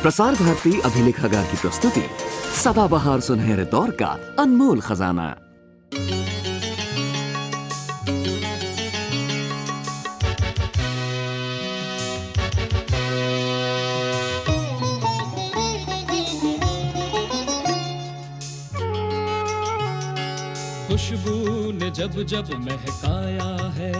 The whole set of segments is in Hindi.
प्रसार भारती अभिलेखागार की प्रस्तुति सदाबहार सुनहरे दौर का अनमोल खजाना। खुशबू ने जब जब महकाया है,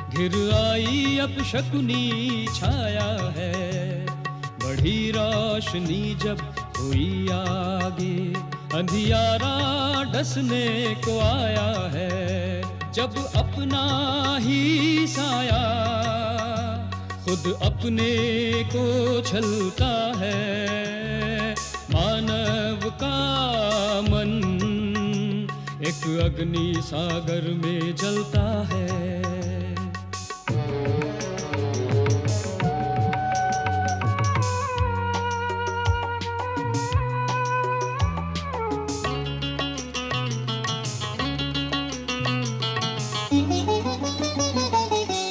घिर आई अपशकुनी छाया है। बढ़ी रोशनी जब हुई आगे, अंधियारा डसने को आया है। जब अपना ही साया खुद अपने को छलता है, मानव का मन एक अग्नि सागर में जलता है।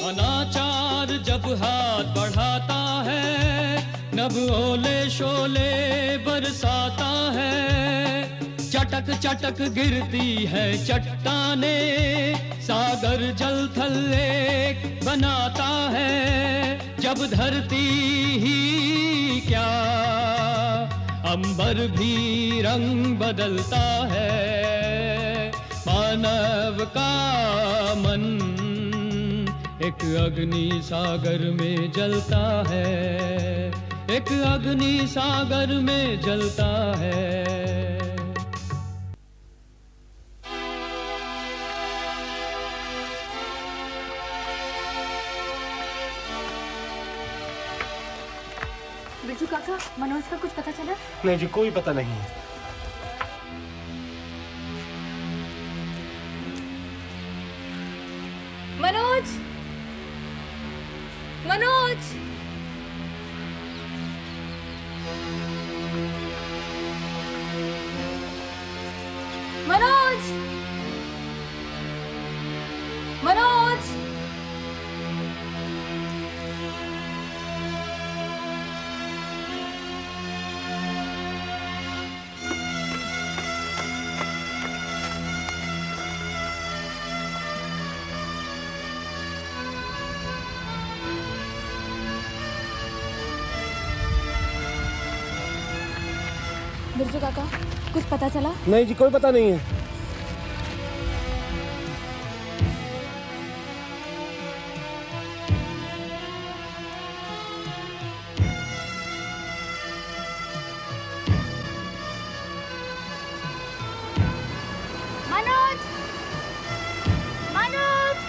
अनाचार जब हाथ बढ़ाता है, नभ ओले शोले बरसाता है। चटक चटक गिरती है चट्टाने, सागर जल थल एक बनाता है। जब धरती ही क्या अंबर भी रंग बदलता है, मानव का मन एक अग्नि सागर में जलता है, एक अग्नि सागर में जलता है। बिरजू काका, मनोज का कुछ पता चला? नहीं जी, कोई पता नहीं। मनोज, मनोज, मनोज, मनोज। बिरजू काका, कुछ पता चला? नहीं जी, कोई पता नहीं है। मनोज, मनोज।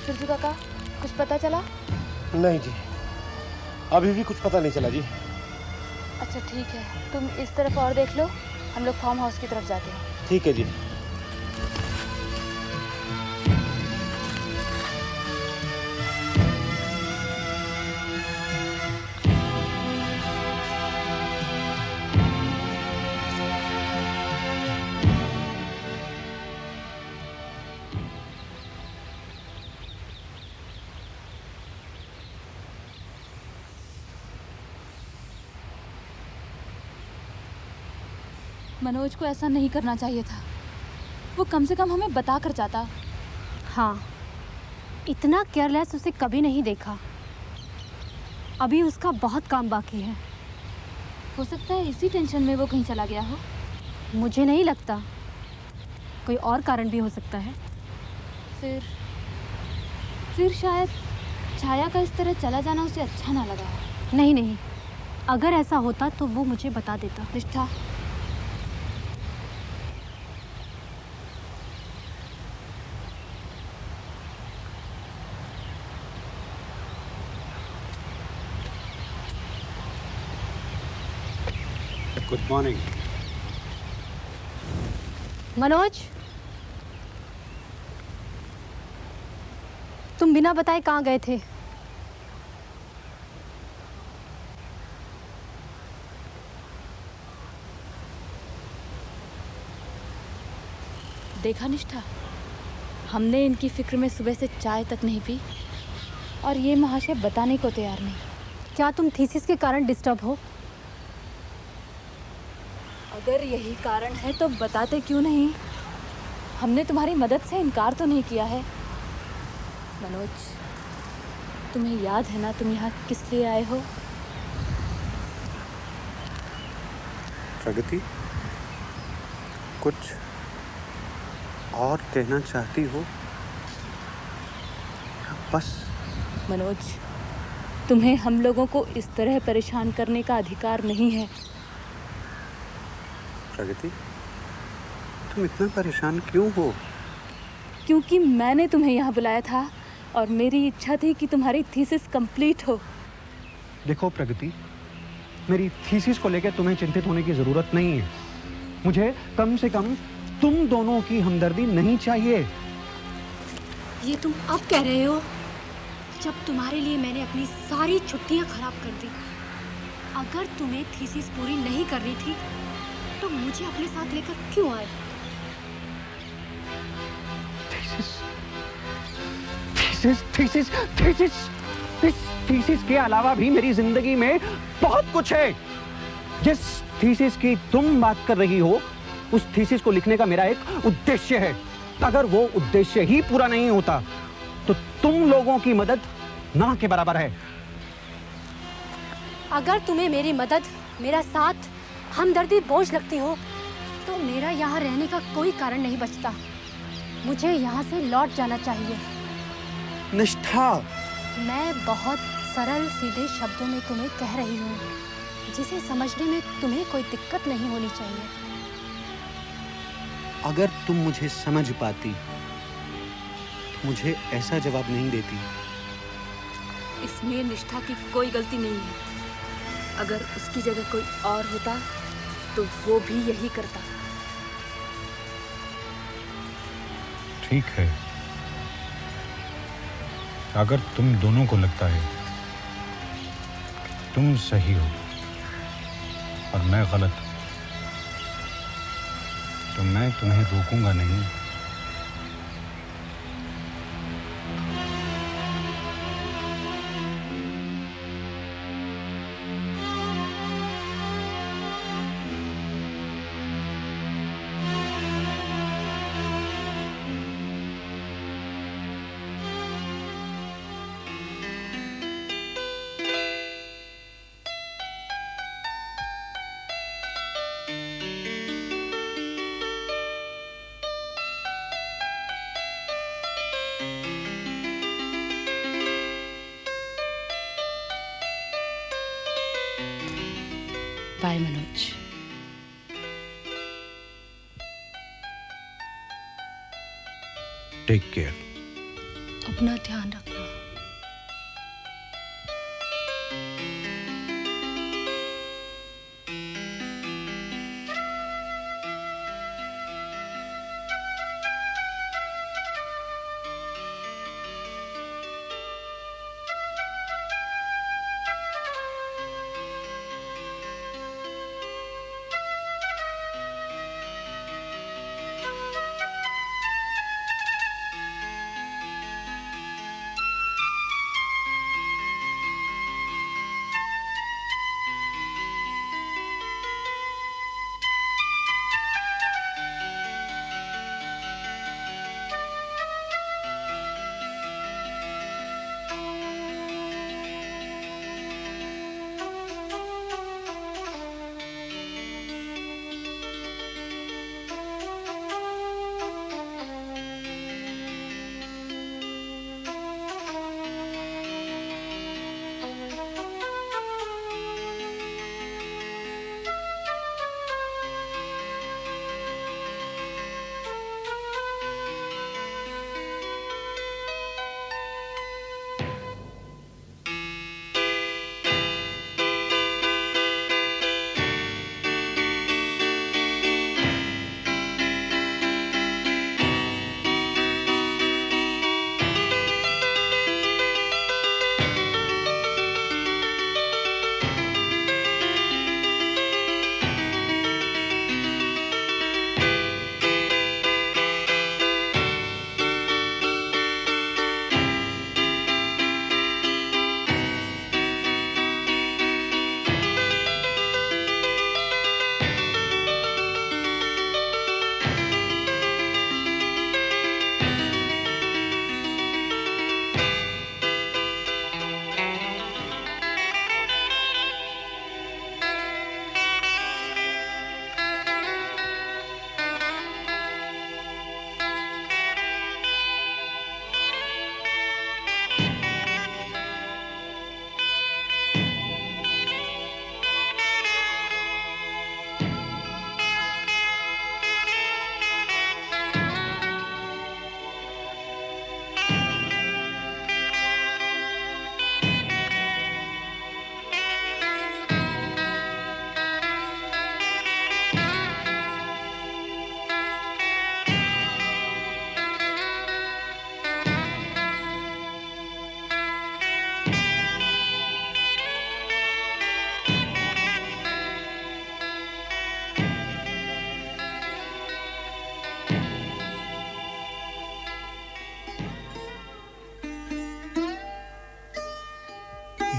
बिरजू काका, कुछ पता चला? नहीं जी, अभी भी कुछ पता नहीं चला जी। अच्छा ठीक है, तुम इस तरफ और देख लो, हम लोग फार्म हाउस की तरफ जाते हैं। ठीक है जी। मनोज को ऐसा नहीं करना चाहिए था, वो कम से कम हमें बता कर जाता। हाँ, इतना केयरलेस उसे कभी नहीं देखा। अभी उसका बहुत काम बाकी है। हो सकता है इसी टेंशन में वो कहीं चला गया हो। मुझे नहीं लगता। कोई और कारण भी हो सकता है। फिर शायद छाया का इस तरह चला जाना उसे अच्छा ना लगा हो। नहीं नहीं, अगर ऐसा होता तो वो मुझे बता देता। निष्ठा, गुड मॉर्निंग। मनोज, तुम बिना बताए कहाँ गए थे? देखा निष्ठा, हमने इनकी फिक्र में सुबह से चाय तक नहीं पी और ये महाशय बताने को तैयार नहीं। क्या तुम थीसिस के कारण डिस्टर्ब हो? अगर यही कारण है तो बताते क्यों नहीं? हमने तुम्हारी मदद से इनकार तो नहीं किया है। मनोज, तुम्हें याद है ना तुम यहाँ किस लिए आए हो? प्रगति, कुछ और कहना चाहती हो? बस। मनोज, तुम्हें हम लोगों को इस तरह परेशान करने का अधिकार नहीं है। प्रगति, तुम इतना परेशान क्यों हो? क्योंकि मैंने तुम्हें यहाँ बुलाया था और मेरी इच्छा थी कि तुम्हारी थीसिस कंप्लीट हो। देखो प्रगति, मेरी थीसिस को लेकर तुम्हें चिंतित होने की जरूरत नहीं है। मुझे कम से कम तुम दोनों की हमदर्दी नहीं चाहिए। ये तुम अब कह रहे हो, जब तुम्हारे लिए मैंने अपनी सारी छुट्टियां खराब कर दी। अगर तुम्हें थीसिस पूरी नहीं करनी थी तो मुझे अपने साथ लेकर क्यों आए? इस थीसिस के अलावा भी मेरी जिंदगी में बहुत कुछ है। जिस थीसिस की तुम बात कर रही हो, उस थीसिस को लिखने का मेरा एक उद्देश्य है। अगर वो उद्देश्य ही पूरा नहीं होता तो तुम लोगों की मदद ना के बराबर है। अगर तुम्हें मेरी मदद, मेरा साथ, हमदर्दी बोझ लगती हो तो मेरा यहाँ रहने का कोई कारण नहीं बचता। मुझे यहाँ से लौट जाना चाहिए। निष्ठा, मैं बहुत सरल सीधे शब्दों में तुम्हें कह रही हूँ, जिसे समझने में तुम्हें कोई दिक्कत नहीं होनी चाहिए। अगर तुम मुझे समझ पाती तो मुझे ऐसा जवाब नहीं देती। इसमें निष्ठा की कोई गलती नहीं है। अगर उसकी जगह कोई और होता तो वो भी यही करता। ठीक है, अगर तुम दोनों को लगता है तुम सही हो और मैं गलत, तो मैं तुम्हें रोकूंगा नहीं। बाय मनोज। Take care. अपना ध्यान रखना।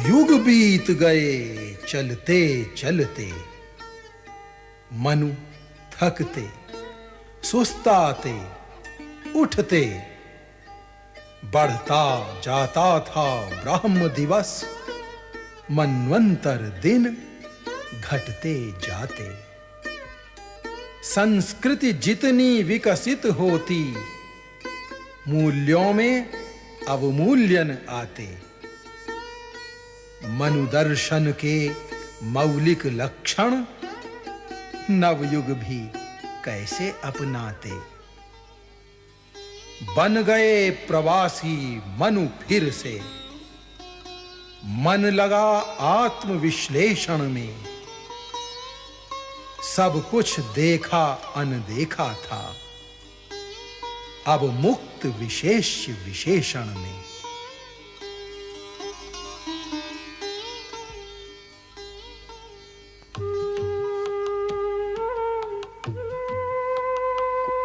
युग बीत गए चलते चलते, मनु थकते सुस्ताते उठते, बढ़ता जाता था ब्रह्म दिवस, मनवंतर दिन घटते जाते। संस्कृति जितनी विकसित होती, मूल्यों में अवमूल्यन आते। मनुदर्शन के मौलिक लक्षण नवयुग भी कैसे अपनाते। बन गए प्रवासी मनु फिर से, मन लगा आत्मविश्लेषण में। सब कुछ देखा अनदेखा था, अब मुक्त विशेष विशेषण में।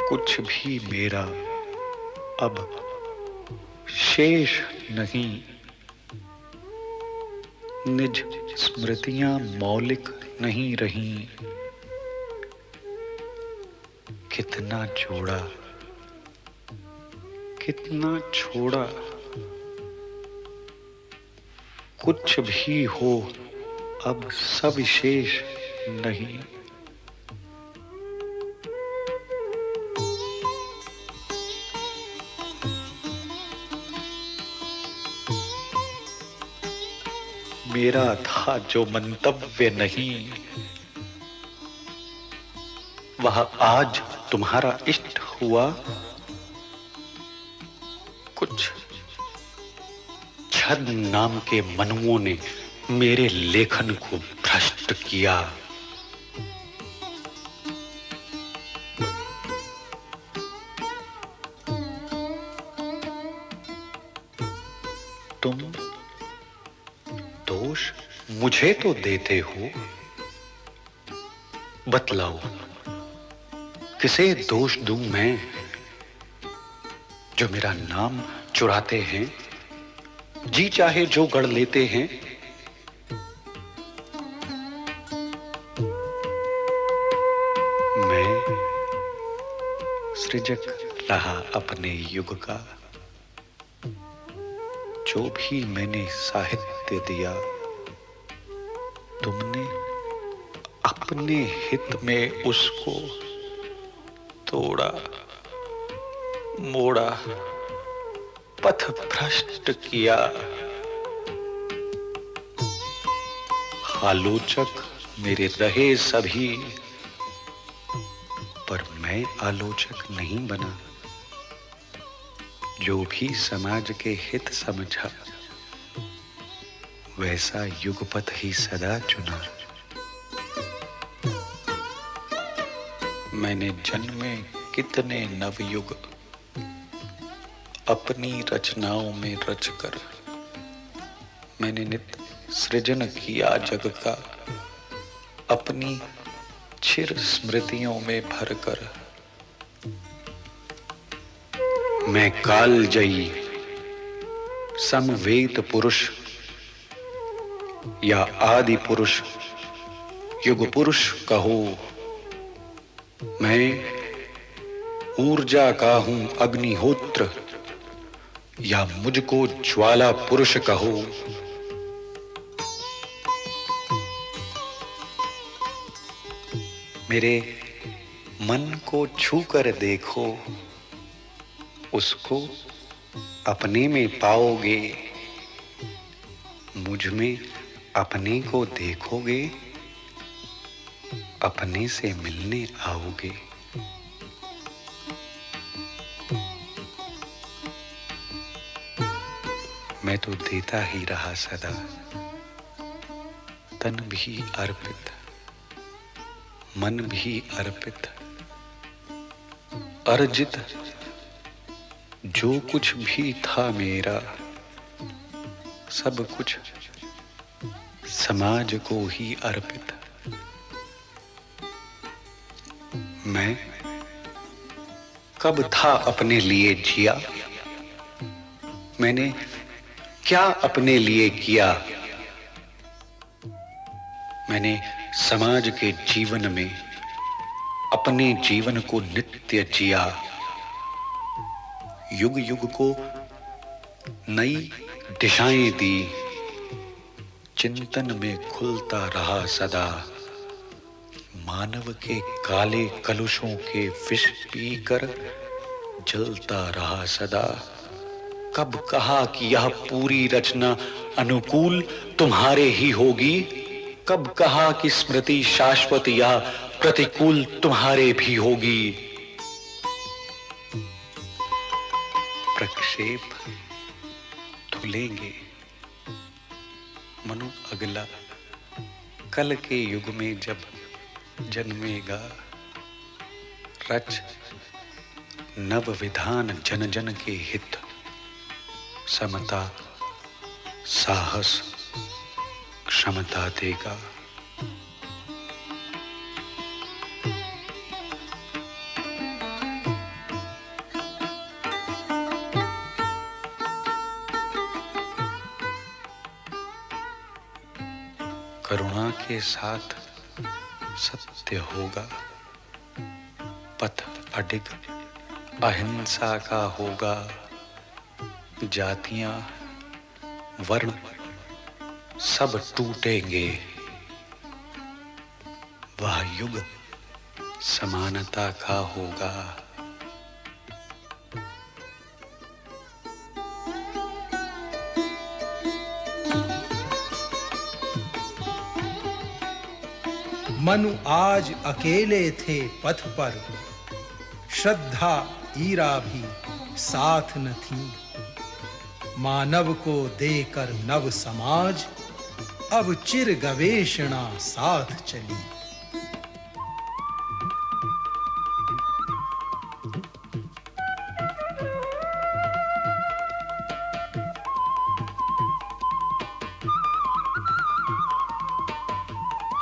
कुछ भी मेरा अब शेष नहीं, निज स्मृतियां मौलिक नहीं रहीं। कितना जोड़ा कितना छोड़ा, कुछ भी हो अब सविशेष नहीं। मेरा था जो मंतव्य नहीं, वह आज तुम्हारा इष्ट हुआ। कुछ छद नाम के मनुओं ने मेरे लेखन को भ्रष्ट किया। तुम दोष मुझे तो देते हो, बतलाओ किसे दोष दूं मैं, जो मेरा नाम चुराते हैं, जी चाहे जो गढ़ लेते हैं। मैं सृजक रहा अपने युग का, जो भी मैंने साहित्य दिया, तुमने अपने हित में उसको तोड़ा मोड़ा, पथ भ्रष्ट किया। आलोचक मेरे रहे सभी, पर मैं आलोचक नहीं बना। जो भी समाज के हित समझा, वैसा युगपथ ही सदा चुना। मैंने जन्मे कितने नवयुग अपनी रचनाओं में रचकर, मैंने नित सृजन किया जग का, अपनी चिर स्मृतियों में भरकर। मैं कालजयी समवेत पुरुष या आदि पुरुष, युग पुरुष कहो। मैं ऊर्जा का हूं अग्निहोत्र, या मुझको ज्वाला पुरुष कहो। मेरे मन को छू कर देखो, उसको अपने में पाओगे। मुझ में अपने को देखोगे, अपने से मिलने आओगे। मैं तो देता ही रहा सदा, तन भी अर्पित, मन भी अर्पित। अर्जित जो कुछ भी था मेरा, सब कुछ समाज को ही अर्पित। मैं कब था अपने लिए जिया, मैंने क्या अपने लिए किया। मैंने समाज के जीवन में अपने जीवन को नित्य जिया, युग युग को नई दिशाएं दी, चिंतन में खुलता रहा सदा, मानव के काले कलुषों के विष पीकर जलता रहा सदा। कब कहा कि यह पूरी रचना अनुकूल तुम्हारे ही होगी, कब कहा कि स्मृति शाश्वत या प्रतिकूल तुम्हारे भी होगी। प्रक्षेप धुलेंगे मनु अगला, कल के युग में जब जन्मेगा, रच नव विधान जन जन के हित, समता साहस क्षमता देगा। करुणा के साथ सत्य होगा, पथ अडिग अहिंसा का होगा, जातियां वर्ण सब टूटेंगे, वह युग समानता का होगा। मनु आज अकेले थे पथ पर, श्रद्धा ईरा भी साथ न थी। मानव को देकर नव समाज, अब चिर गवेषणा साथ चली।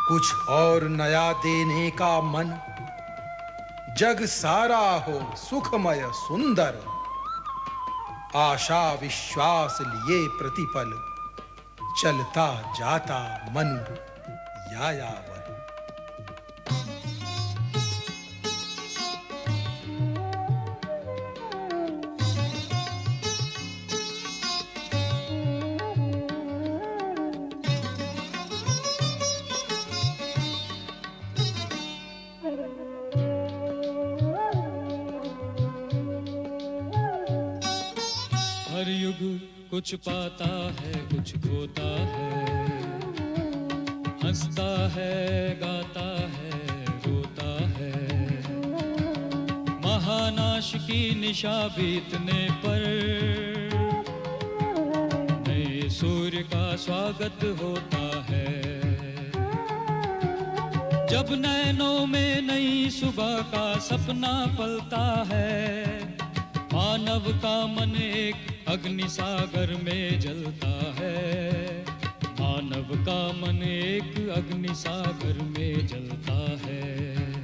कुछ और नया देने का मन, जग सारा हो सुखमय सुंदर। आशा विश्वास लिए प्रतिपल, चलता जाता मनु यायावर। हर युग कुछ पाता है कुछ खोता है, हंसता है गाता है रोता है। महानाश की निशा बीतने पर नए सूर्य का स्वागत होता है। जब नैनों में नई सुबह का सपना पलता है, मानव का मन एक अग्नि सागर में जलता है। मानव का मन एक अग्नि सागर में जलता है।